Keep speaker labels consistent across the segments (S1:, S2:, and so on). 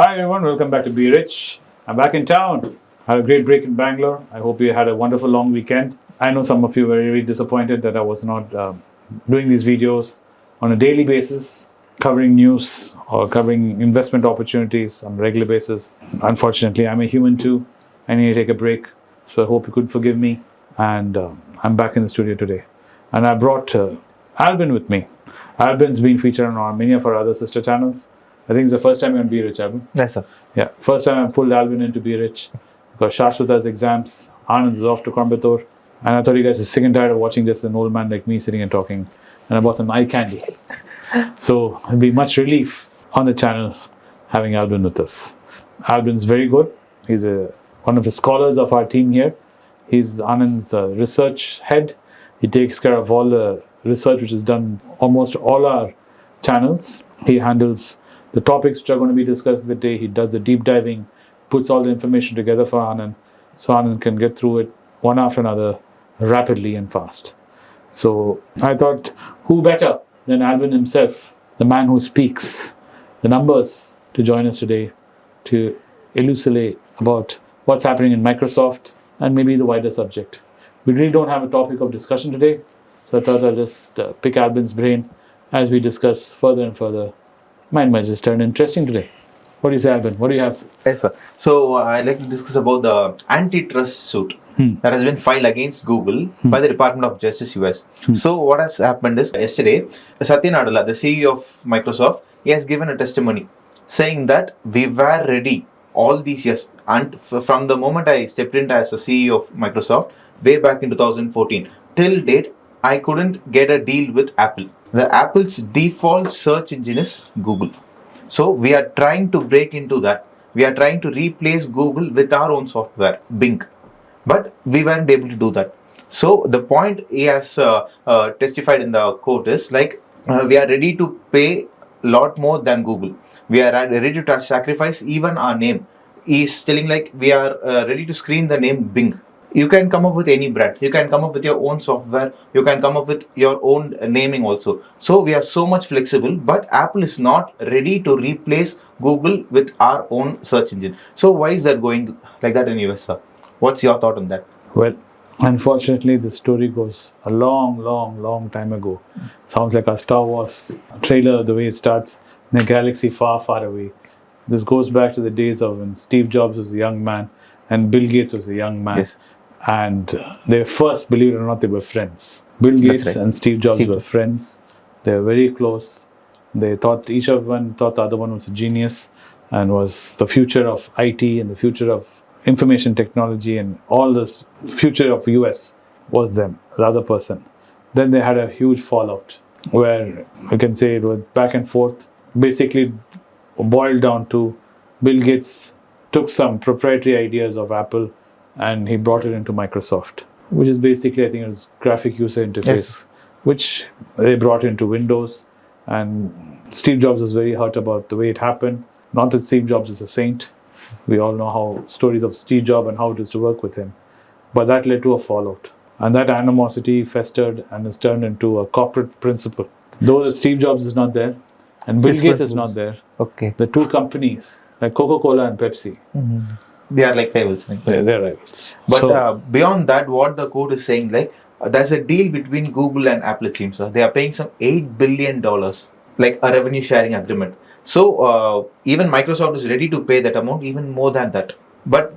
S1: Hi everyone, welcome back to Be Rich. I'm back in town. Had a great break in Bangalore. I hope you had a wonderful long weekend. I know some of you were very disappointed that I was not doing these videos on a daily basis, covering news or covering investment opportunities on a regular basis. Unfortunately, I'm a human too. I need to take a break. So I hope you could forgive me. And I'm back in the studio today. And I brought Albin with me. Albin's been featured on many of our other sister channels. I think it's the first time you're on Be Rich, Albin.
S2: Yes, sir.
S1: Yeah, first time I pulled Albin into Be Rich because Shashwata's exams, Anand is off to Coimbatore, and I thought you guys are sick and tired of watching just an old man like me sitting and talking, and I bought some eye candy. So it'll be much relief on the channel having Albin with us. Albin's very good. He's one of the scholars of our team here. He's Anand's research head. He takes care of all the research which is done almost all our channels. He handles the topics which are going to be discussed the day. He does the deep diving, puts all the information together for Anand, so Anand can get through it one after another rapidly and fast. So I thought, who better than Albin himself, the man who speaks the numbers, to join us today to elucidate about what's happening in Microsoft and maybe the wider subject. We really don't have a topic of discussion today, so I thought I'll just pick Albin's brain as we discuss further and further. Mine might just turn interesting today. What do you say, Albin? What do you have?
S2: Yes, sir. So I'd like to discuss about the antitrust suit that has been filed against Google by the Department of Justice US. So what has happened is yesterday, Satya Nadella, the CEO of Microsoft, he has given a testimony saying that we were ready all these years, and from the moment I stepped in as a CEO of Microsoft way back in 2014 till date, I couldn't get a deal with Apple. The Apple's default search engine is Google. So we are trying to break into that. We are trying to replace Google with our own software, Bing. But we weren't able to do that. So the point he has testified in the court is like we are ready to pay a lot more than Google. We are ready to sacrifice even our name. He's telling like we are ready to screen the name Bing. You can come up with any brand. You can come up with your own software. You can come up with your own naming also. So we are so much flexible, but Apple is not ready to replace Google with our own search engine. So why is that going like that in US, sir? What's your thought on that?
S1: Well, unfortunately, the story goes a long time ago. Sounds like a Star Wars trailer, the way it starts in a galaxy far away. This goes back to the days of when Steve Jobs was a young man and Bill Gates was a young man.
S2: Yes.
S1: And they first, believe it or not, they were friends. Bill Gates and Steve Jobs were friends. They were very close. They thought each of one thought the other one was a genius and was the future of IT and the future of information technology and all this future of US was them, the other person. Then they had a huge fallout where you can say it was back and forth. Basically boiled down to Bill Gates took some proprietary ideas of Apple and he brought it into Microsoft, which is basically, I think, it was graphic user interface, which they brought into Windows. And Steve Jobs was very hurt about the way it happened. Not that Steve Jobs is a saint. We all know how stories of Steve Jobs and how it is to work with him. But that led to a fallout. And that animosity festered and is turned into a corporate principle. Though that Steve Jobs is not there and Bill Gates is not there, the two companies, like Coca-Cola and Pepsi,
S2: they are like rivals.
S1: They're rivals.
S2: But beyond that, what the court is saying, like there's a deal between Google and Apple, it seems. They are paying some $8 billion, like a revenue sharing agreement. So even Microsoft is ready to pay that amount, even more than that. But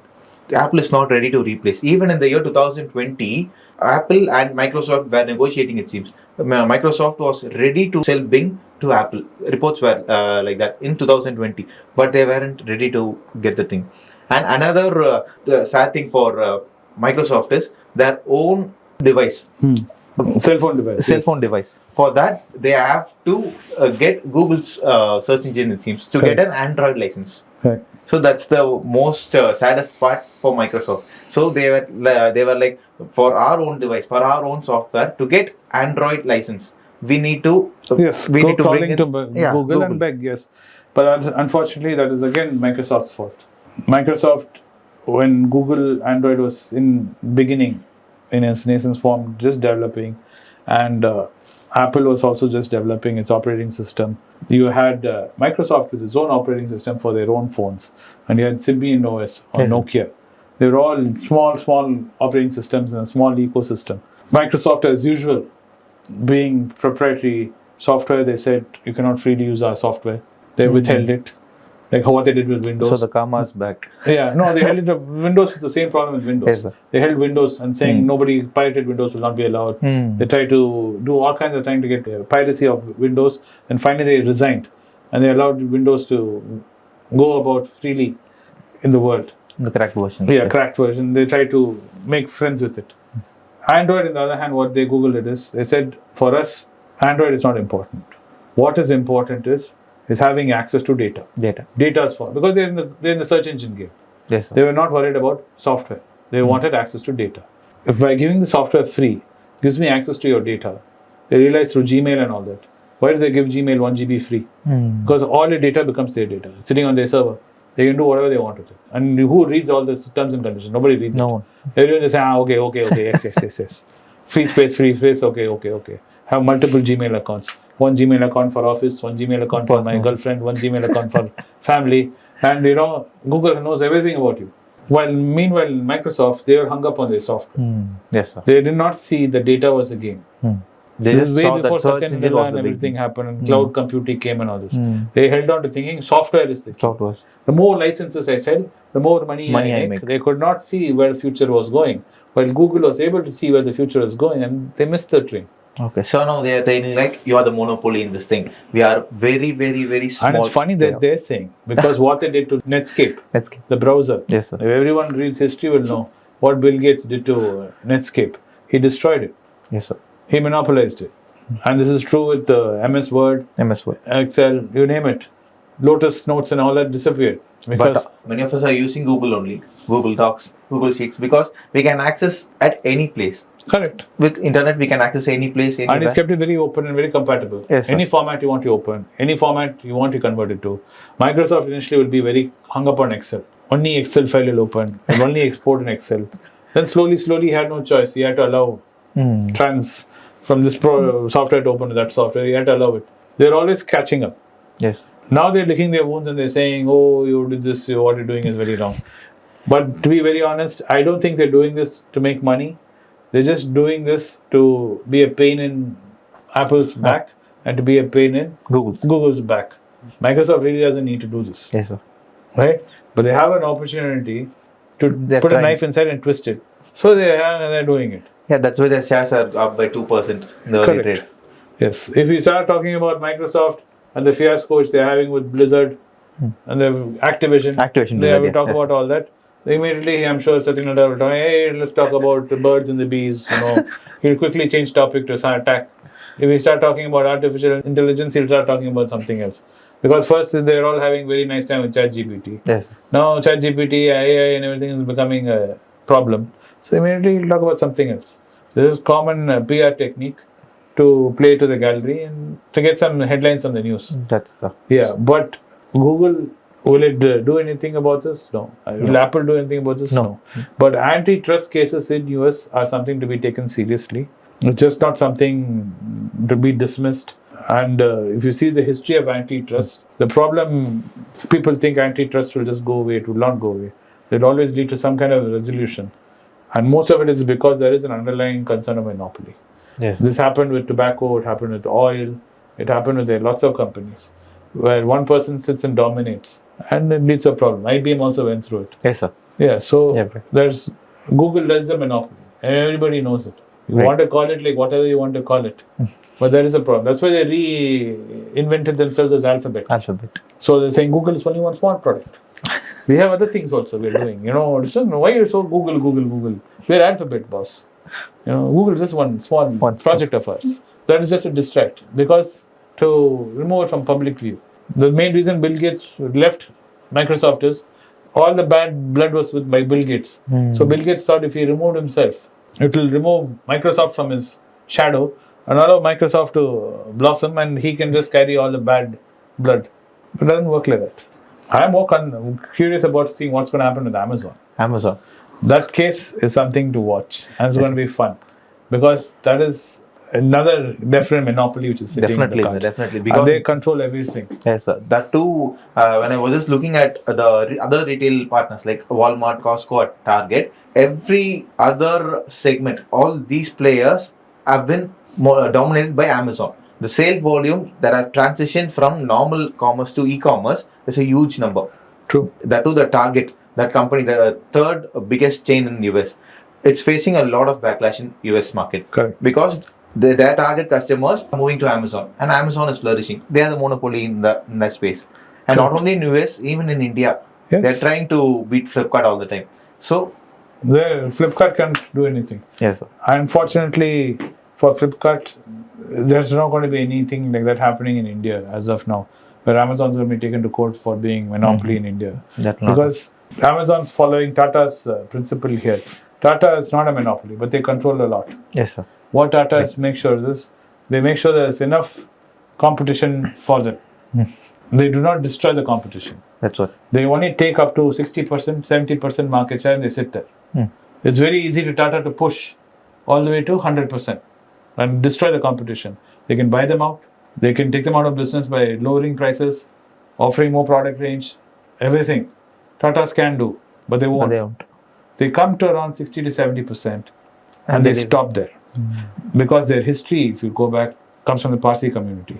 S2: Apple is not ready to replace. Even in the year 2020, Apple and Microsoft were negotiating, it seems. Microsoft was ready to sell Bing to Apple. Reports were like that in 2020, but they weren't ready to get the thing. And another the sad thing for Microsoft is their own device.
S1: Cell phone device.
S2: For that, they have to get Google's search engine, it seems, to get an Android license.
S1: Right.
S2: So that's the most saddest part for Microsoft. So they were like, for our own device, for our own software, to get Android license, we need to
S1: bring to Google and beg, yes. But unfortunately, that is again Microsoft's fault. Microsoft, when Google Android was in beginning, in its nascent form, just developing, and Apple was also just developing its operating system. You had Microsoft with its own operating system for their own phones, and you had Symbian OS or Nokia. They were all small operating systems in a small ecosystem. Microsoft, as usual, being proprietary software, they said you cannot freely use our software. They withheld it, like what they did with Windows.
S2: So the karma's back.
S1: Yeah, no, they held it. Windows is the same problem with Windows.
S2: Yes, sir.
S1: They held Windows and saying nobody pirated Windows will not be allowed. They tried to do all kinds of trying to get piracy of Windows, and finally they resigned, and they allowed Windows to go about freely in the world.
S2: The cracked version.
S1: Yeah, cracked version. They tried to make friends with it. Android, on the other hand, what they Googled it is, they said for us, Android is not important. What is important is having access to data. Data is for, because they're in the search engine game.
S2: Yes, sir.
S1: They were not worried about software. They wanted access to data. If by giving the software free gives me access to your data, they realized through Gmail and all that. Why do they give Gmail 1 GB free? Because all your data becomes their data. It's sitting on their server. They can do whatever they want with it. And who reads all the terms and conditions? Nobody reads
S2: No
S1: it.
S2: one.
S1: Everyone just say, okay, yes. Free space, okay. Have multiple Gmail accounts. One Gmail account for office, one Gmail account for my girlfriend, one Gmail account for family. And Google knows everything about you. Meanwhile, Microsoft, they were hung up on their software.
S2: Yes, sir.
S1: They did not see the data was a game.
S2: They
S1: This
S2: just
S1: is way
S2: saw
S1: before
S2: that search
S1: Satya
S2: engine
S1: Nadella
S2: was
S1: and
S2: the big
S1: everything
S2: thing.
S1: happened and cloud computing came and all this. They held on to thinking software is the key.
S2: Software.
S1: The more licenses I sell, the more money I make. They could not see where the future was going. While Google was able to see where the future is going, and they missed the train.
S2: Okay, so now they are saying like you are the monopoly in this thing. We are very, very, very small.
S1: And it's funny that they're saying, because what they did to Netscape, the browser.
S2: Yes, sir.
S1: If everyone reads history will know what Bill Gates did to Netscape. He destroyed it.
S2: Yes, sir.
S1: He monopolized it. And this is true with MS Word, Excel, you name it. Lotus Notes and all that disappeared.
S2: But many of us are using Google only, Google Docs, Google Sheets, because we can access at any place.
S1: Correct.
S2: With internet, we can access any place, anywhere.
S1: And it's kept it very open and very compatible.
S2: Yes,
S1: any format you want to open, any format you want to convert it to. Microsoft initially will be very hung up on Excel. Only Excel file will open, and only export in Excel. Then slowly he had no choice. He had to allow trans from this software to open to that software. He had to allow it. They're always catching up.
S2: Yes.
S1: Now they're licking their wounds and they're saying, oh, you did this, what you're doing is very wrong. But to be very honest, I don't think they're doing this to make money. They're just doing this to be a pain in Apple's back and to be a pain in Google's back. Microsoft really doesn't need to do this.
S2: Yes, sir.
S1: Right? But they have an opportunity to put a knife inside and twist it. So they're doing it.
S2: Yeah, that's why their shares are up by 2% in the early trade.
S1: Yes. If you start talking about Microsoft and the fiasco which they're having with Blizzard and the Activision, they will talk about all that. Immediately, I'm sure Satya Nadella will talk, hey, let's talk about the birds and the bees. He'll quickly change topic to attack. If we start talking about artificial intelligence, he'll start talking about something else. Because first, they're all having very nice time with ChatGPT.
S2: Yes.
S1: Now, ChatGPT, AI and everything is becoming a problem. So immediately, he'll talk about something else. This is common PR technique to play to the gallery and to get some headlines on the news.
S2: That's so.
S1: Yeah, but Google, will it do anything about this? No. Will Apple do anything about this? No. But antitrust cases in US are something to be taken seriously. It's just not something to be dismissed. And if you see the history of antitrust, the problem, people think antitrust will just go away. It will not go away. It will always lead to some kind of resolution. And most of it is because there is an underlying concern of monopoly.
S2: Yes.
S1: This happened with tobacco, it happened with oil, it happened with lots of companies where one person sits and dominates, and it leads to a problem. IBM also went through it.
S2: Yes, sir.
S1: Yeah, so there's Google does a monopoly, and everybody knows it. You want to call it like whatever you want to call it, but there is a problem. That's why they reinvented themselves as Alphabet. So they're saying Google is only one small product. We have other things also we're doing. Why you're so Google? We're Alphabet, boss. Google is just one small project of ours. That is just to distract, because to remove it from public view. The main reason Bill Gates left Microsoft is all the bad blood was with by Bill Gates. So Bill Gates thought if he removed himself, it will remove Microsoft from his shadow and allow Microsoft to blossom, and he can just carry all the bad blood. It doesn't work like that. I'm more curious about seeing what's going to happen with Amazon. That case is something to watch, and it's going to be fun, because that is another definite monopoly which is sitting
S2: Definitely,
S1: in the
S2: sir,
S1: country.
S2: definitely.
S1: And
S2: Because
S1: they control everything.
S2: yes, sir. That too, when I was just looking at the other retail partners like Walmart, Costco, or Target, every other segment, all these players have been more dominated by Amazon. The sale volume that have transitioned from normal commerce to e-commerce is a huge number.
S1: True.
S2: That too, the Target, that company, the third biggest chain in US, it's facing a lot of backlash in US market.
S1: Correct.
S2: Because their target customers are moving to Amazon, and Amazon is flourishing. They are the monopoly in that space, and not only in US, even in India,
S1: Yes.
S2: they're trying to beat Flipkart all the time. So
S1: Flipkart can't do anything.
S2: yes, sir.
S1: Unfortunately, for Flipkart, there's not going to be anything like that happening in India as of now, where Amazon's going to be taken to court for being monopoly in India.
S2: That not
S1: Because Amazon's following Tata's principle here. Tata is not a monopoly, but they control a lot.
S2: yes, sir.
S1: What Tata is make sure is they make sure there's enough competition for them. They do not destroy the competition.
S2: That's what.
S1: They only take up to 60%, 70% market share and they sit there. It's very easy to Tata to push all the way to 100% and destroy the competition. They can buy them out. They can take them out of business by lowering prices, offering more product range, everything. Tatas can do, but they won't.
S2: They won't.
S1: They come to around 60 to 70% and
S2: they
S1: they
S2: leave.
S1: stop there. Because their history, if you go back, comes from the Parsi community.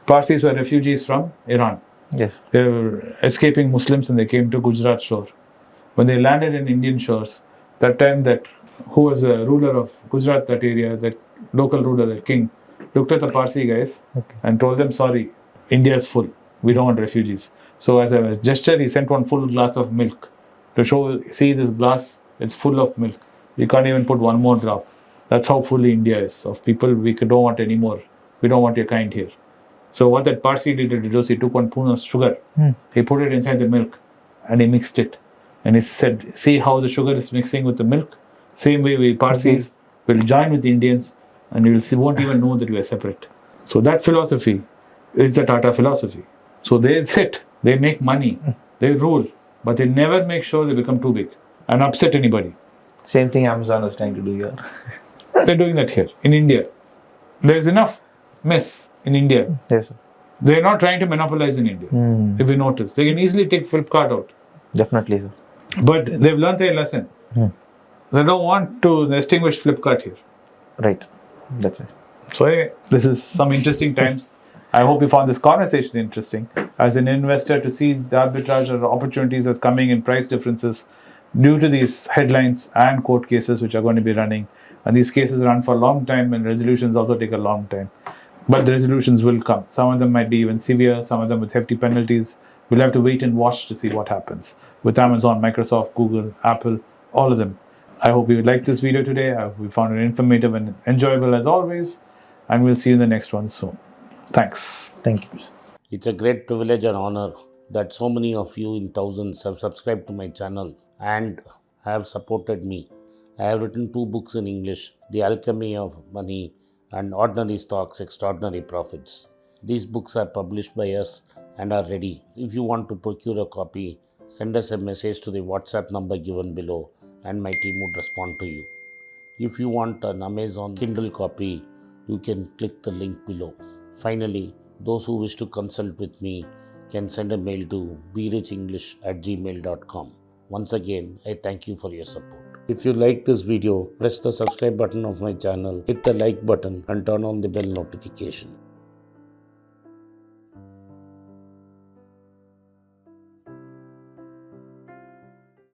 S1: Parsis were refugees from Iran.
S2: Yes.
S1: They were escaping Muslims and they came to Gujarat shore. When they landed in Indian shores, that time that who was the ruler of Gujarat, that area, that local ruler, that king, looked at the Parsi guys and told them, sorry, India is full. We don't want refugees. So as a gesture, he sent one full glass of milk to show, see this glass, it's full of milk. You can't even put one more drop. That's how full India is of people we don't want anymore. We don't want your kind here. So what that Parsi did was he took one spoon of sugar, he put it inside the milk and he mixed it. And he said, see how the sugar is mixing with the milk? Same way we Parsis will join with the Indians and you will see, won't even know that we are separate. So that philosophy is the Tata philosophy. So they sit, they make money, they rule, but they never make sure they become too big and upset anybody.
S2: Same thing Amazon is trying to do here.
S1: They're doing that here in India. There's enough mess in India.
S2: Yes, sir.
S1: They're not trying to monopolize in India. If you notice, they can easily take Flipkart out.
S2: Definitely, sir.
S1: But they've learned their lesson. They don't want to extinguish Flipkart here.
S2: Right. That's it.
S1: So anyway, this is some interesting times. I hope you found this conversation interesting. As an investor, to see the arbitrage or opportunities that are coming in price differences due to these headlines and court cases which are going to be running. And these cases run for a long time and resolutions also take a long time. But the resolutions will come. Some of them might be even severe, some of them with hefty penalties. We'll have to wait and watch to see what happens with Amazon, Microsoft, Google, Apple, all of them. I hope you liked this video today. I hope you found it informative and enjoyable as always. And we'll see you in the next one soon. Thanks.
S2: Thank you.
S3: It's a great privilege and honor that so many of you in thousands have subscribed to my channel and have supported me. I have written 2 books in English, The Alchemy of Money and Ordinary Stocks, Extraordinary Profits. These books are published by us and are ready. If you want to procure a copy, send us a message to the WhatsApp number given below and my team would respond to you. If you want an Amazon Kindle copy, you can click the link below. Finally, those who wish to consult with me can send a mail to berichenglish@gmail.com. Once again, I thank you for your support. If you like this video, press the subscribe button of my channel, hit the like button and turn on the bell notification.